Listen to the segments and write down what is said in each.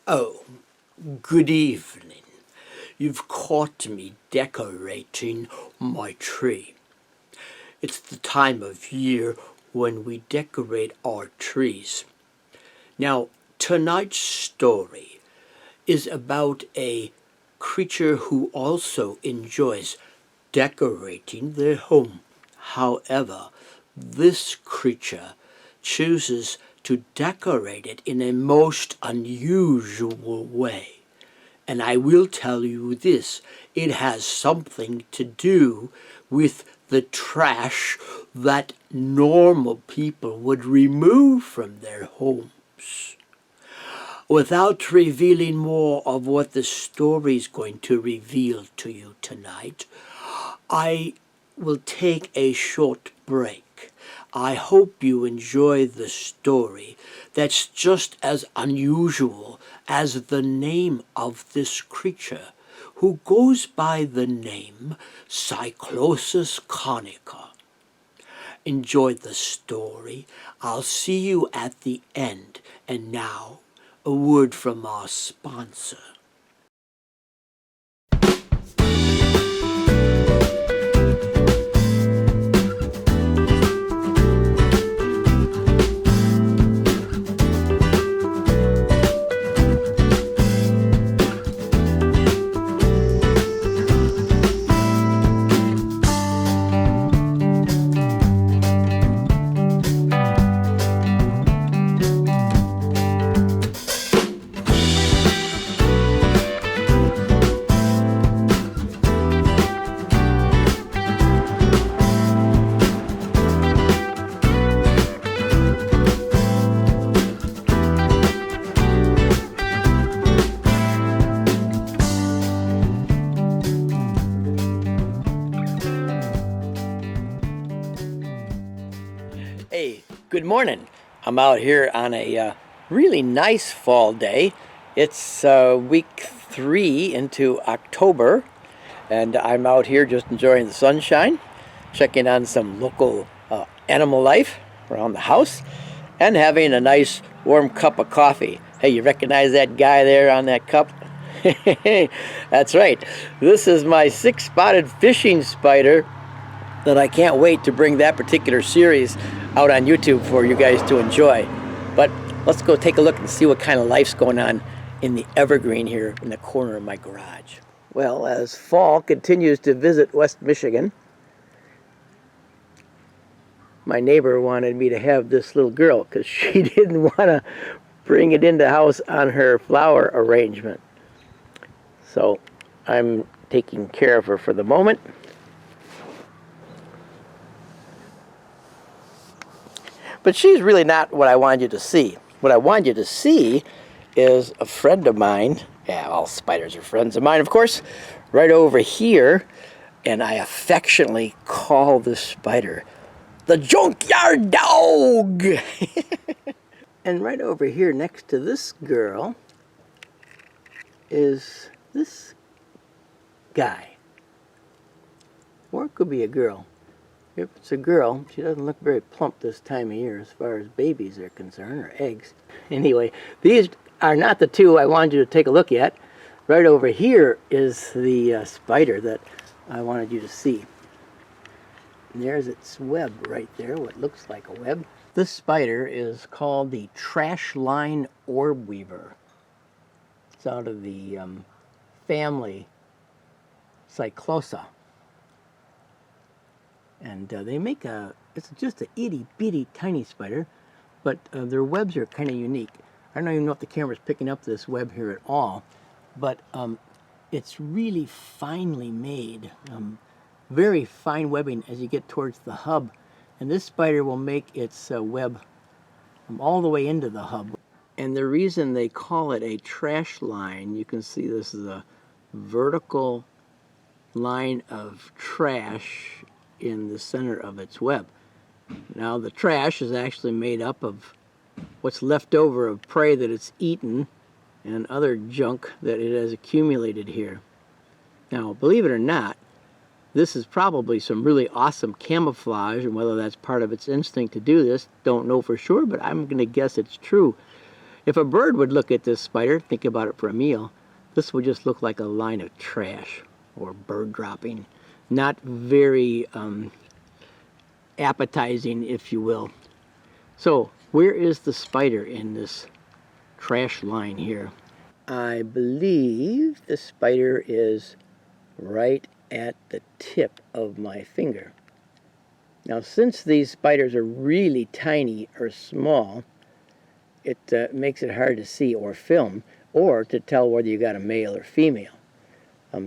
Oh, good evening. You've caught me decorating my tree. It's the time of year when we decorate our trees. Now, tonight's story is about a creature who also enjoys decorating their home. However, this creature chooses to decorate it in a most unusual way. And I will tell you this, it has something to do with the trash that normal people would remove from their homes. Without revealing more of what the story is going to reveal to you tonight, I will take a short break. I hope you enjoy the story that's just as unusual as the name of this creature, who goes by the name Cyclosa conica. Enjoy the story. I'll see you at the end. And now, a word from our sponsor. Hey, good morning. I'm out here on a really nice fall day. It's week 3 into October, and I'm out here just enjoying the sunshine, checking on some local animal life around the house, and having a nice warm cup of coffee. Hey, you recognize that guy there on that cup? That's right. This is my 6-spotted fishing spider that I can't wait to bring that particular series out on YouTube for you guys to enjoy. But let's go take a look and see what kind of life's going on in the evergreen here in the corner of my garage. Well, as fall continues to visit West Michigan, my neighbor wanted me to have this little girl because she didn't want to bring it into the house on her flower arrangement. So I'm taking care of her for the moment. But she's really not what I wanted you to see. What I wanted you to see is a friend of mine. Yeah, all spiders are friends of mine, of course. Right over here, and I affectionately call this spider the junkyard dog. And right over here next to this girl is this guy. Or it could be a girl. If it's a girl, she doesn't look very plump this time of year as far as babies are concerned, or eggs. Anyway, these are not the two I wanted you to take a look at. Right over here is the spider that I wanted you to see. And there's its web right there, what looks like a web. This spider is called the Trashline Orb Weaver. It's out of the family Cyclosa. And they make it's just a itty bitty tiny spider, but their webs are kind of unique. I don't even know if the camera's picking up this web here at all, but it's really finely made, very fine webbing as you get towards the hub. And this spider will make its web all the way into the hub. And the reason they call it a trash line, you can see this is a vertical line of trash in the center of its web. Now the trash is actually made up of what's left over of prey that it's eaten and other junk that it has accumulated here. Now, believe it or not, this is probably some really awesome camouflage, and whether that's part of its instinct to do this, don't know for sure, but I'm going to guess it's true. If a bird would look at this spider, think about it for a meal, this would just look like a line of trash or bird dropping. Not very appetizing, if you will. So, where is the spider in this trash line here? I believe the spider is right at the tip of my finger. Now, since these spiders are really tiny or small, it makes it hard to see or film, or to tell whether you got a male or female.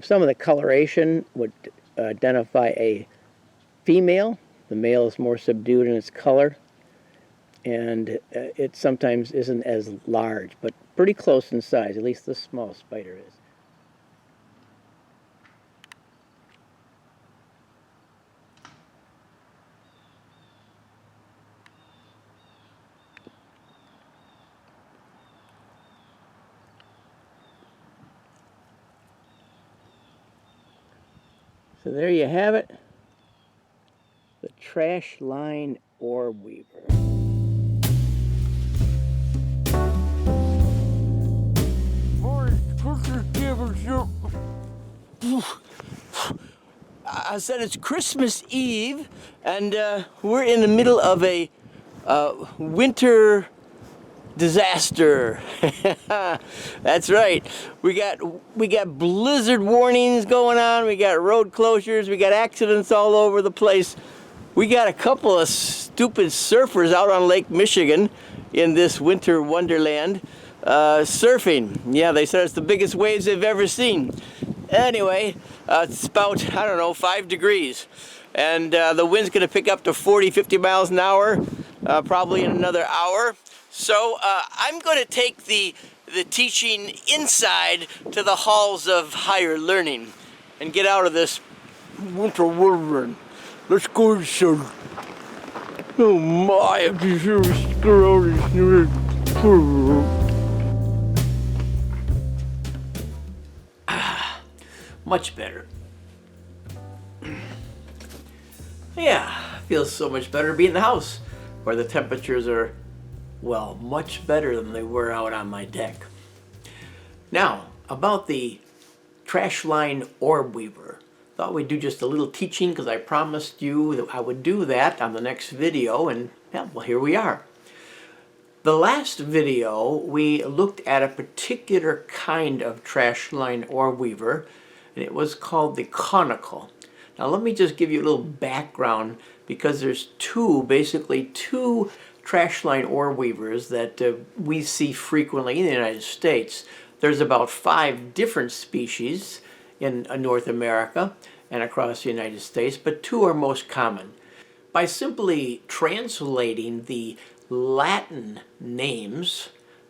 Some of the coloration would identify a female. The male is more subdued in its color, and it sometimes isn't as large, but pretty close in size, at least this small spider is. So there you have it, the Trashline Orb Weaver. I said it's Christmas Eve, and we're in the middle of a winter disaster. That's right. We got blizzard warnings going on. We got road closures. We got accidents all over the place. We got a couple of stupid surfers out on Lake Michigan in this winter wonderland surfing. Yeah, they said it's the biggest waves they've ever seen. Anyway, it's about, I don't know, 5 degrees. And the wind's going to pick up to 40, 50 miles an hour, probably in another hour. So I'm going to take the teaching inside to the halls of higher learning and get out of this winter wonderland. Let's go inside. Oh my, I'm just so scared. Much better. Yeah, feels so much better to be in the house where the temperatures are, well, much better than they were out on my deck. Now, about the Trashline Orb Weaver. Thought we'd do just a little teaching because I promised you that I would do that on the next video, and yeah, well, here we are. The last video, we looked at a particular kind of Trashline Orb Weaver, and it was called the conical. Now let me just give you a little background, because there's basically two Trashline Orb Weavers that we see frequently in the United States. There's about 5 different species in North America and across the United States, but 2 are most common. By simply translating the Latin names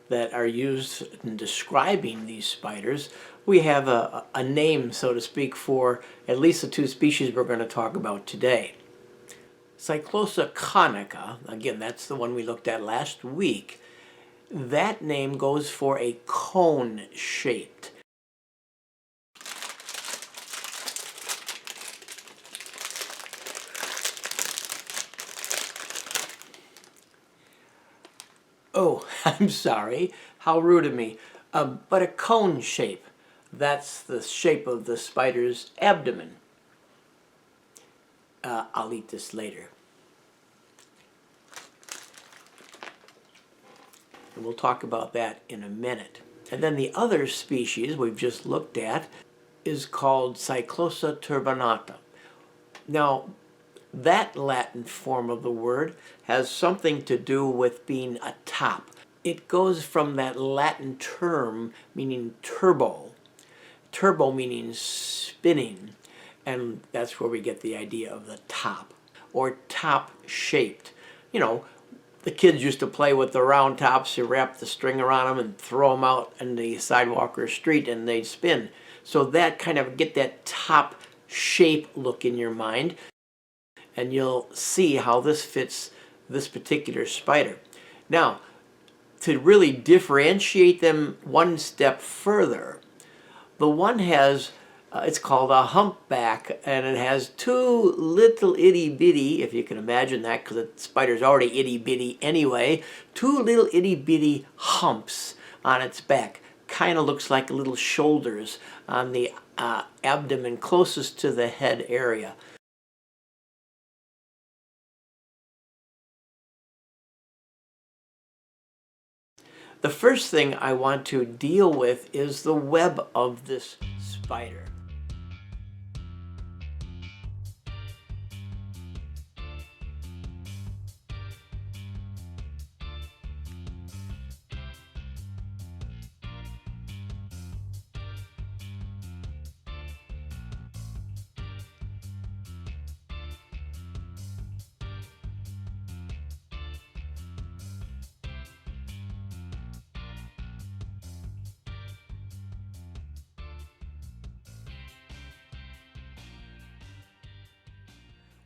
that are used in describing these spiders, we have a name, so to speak, for at least the 2 species we're going to talk about today. Cyclosa conica, again, that's the one we looked at last week. That name goes for a cone-shaped. Oh, I'm sorry. How rude of me. But a cone shape. That's the shape of the spider's abdomen. I'll eat this later. And we'll talk about that in a minute. And then the other species we've just looked at is called Cyclosa turbinata. Now, that Latin form of the word has something to do with being a top. It goes from that Latin term meaning turbo. Turbo meaning spinning. And that's where we get the idea of the top, or top-shaped. You know, the kids used to play with the round tops. You wrap the string around them and throw them out in the sidewalk or street and they'd spin. So that kind of get that top shape look in your mind, and you'll see how this fits this particular spider. Now, to really differentiate them one step further, the one has It's called a humpback, and it has two little itty bitty, if you can imagine that, because the spider's already itty bitty anyway, two little itty bitty humps on its back. Kind of looks like little shoulders on the abdomen closest to the head area. The first thing I want to deal with is the web of this spider.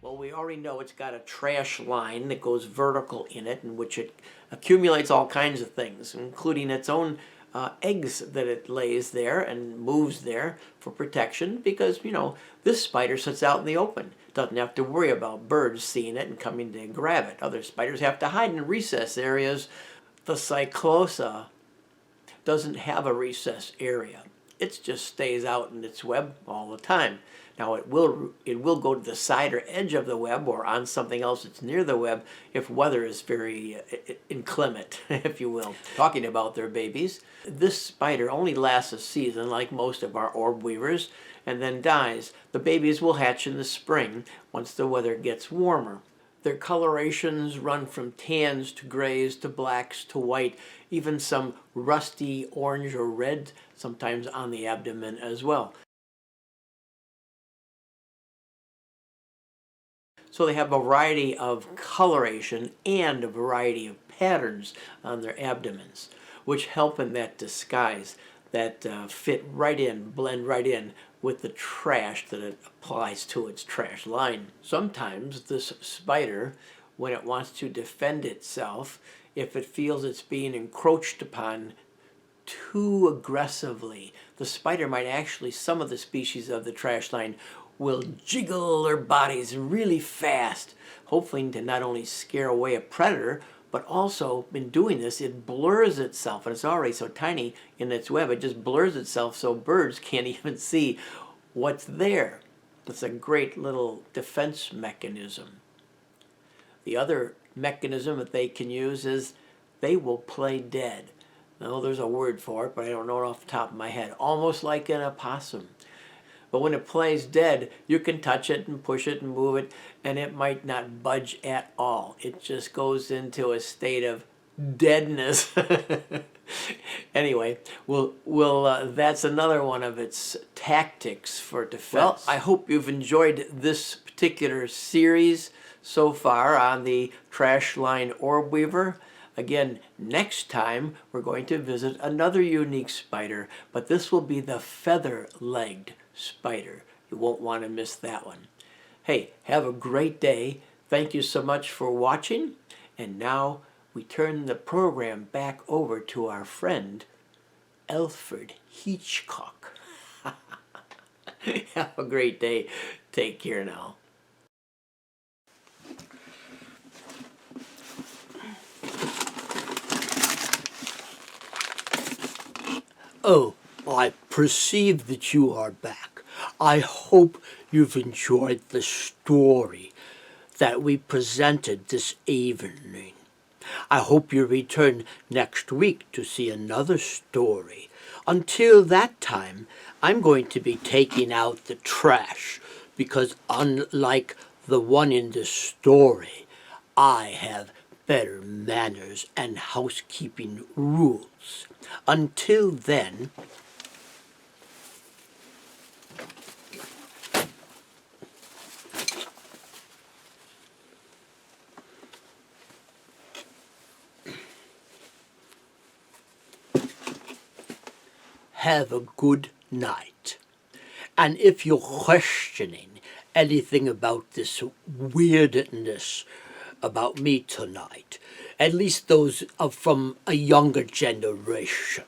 Well, we already know it's got a trash line that goes vertical in it, in which it accumulates all kinds of things, including its own eggs that it lays there and moves there for protection, because, you know, this spider sits out in the open. Doesn't have to worry about birds seeing it and coming to grab it. Other spiders have to hide in recess areas. The Cyclosa doesn't have a recess area. It just stays out in its web all the time. Now it will go to the side or edge of the web or on something else that's near the web if weather is very inclement, if you will. Talking about their babies, this spider only lasts a season like most of our orb weavers and then dies. The babies will hatch in the spring once the weather gets warmer. Their colorations run from tans to grays to blacks to white, even some rusty orange or red sometimes on the abdomen as well. So they have a variety of coloration and a variety of patterns on their abdomens, which help in that disguise, that fit right in, blend right in with the trash that it applies to its trash line. Sometimes this spider, when it wants to defend itself, if it feels it's being encroached upon too aggressively, the spider might actually, some of the species of the trash line, will jiggle their bodies really fast, hoping to not only scare away a predator, but also in doing this, it blurs itself, and it's already so tiny in its web, it just blurs itself so birds can't even see what's there. It's a great little defense mechanism. The other mechanism that they can use is they will play dead. Now, there's a word for it, but I don't know it off the top of my head. Almost like an opossum. But when it plays dead, you can touch it and push it and move it, and it might not budge at all. It just goes into a state of deadness. Anyway, that's another one of its tactics for defense. Well, I hope you've enjoyed this particular series so far on the Trashline Orb Weaver. Again, next time we're going to visit another unique spider, but this will be the feather-legged spider. You won't want to miss that one. Hey, have a great day. Thank you so much for watching. And now we turn the program back over to our friend, Alfred Hitchcock. Have a great day. Take care now. Oh, I perceive that you are back. I hope you've enjoyed the story that we presented this evening. I hope you return next week to see another story. Until that time, I'm going to be taking out the trash because unlike the one in the story, I have better manners and housekeeping rules. Until then, have a good night. And if you're questioning anything about this weirdness about me tonight, at least those from a younger generation,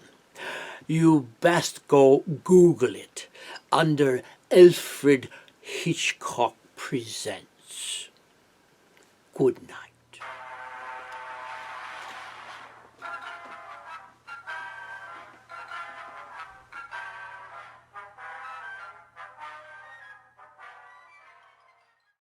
you best go Google it. under Alfred Hitchcock Presents. Good night.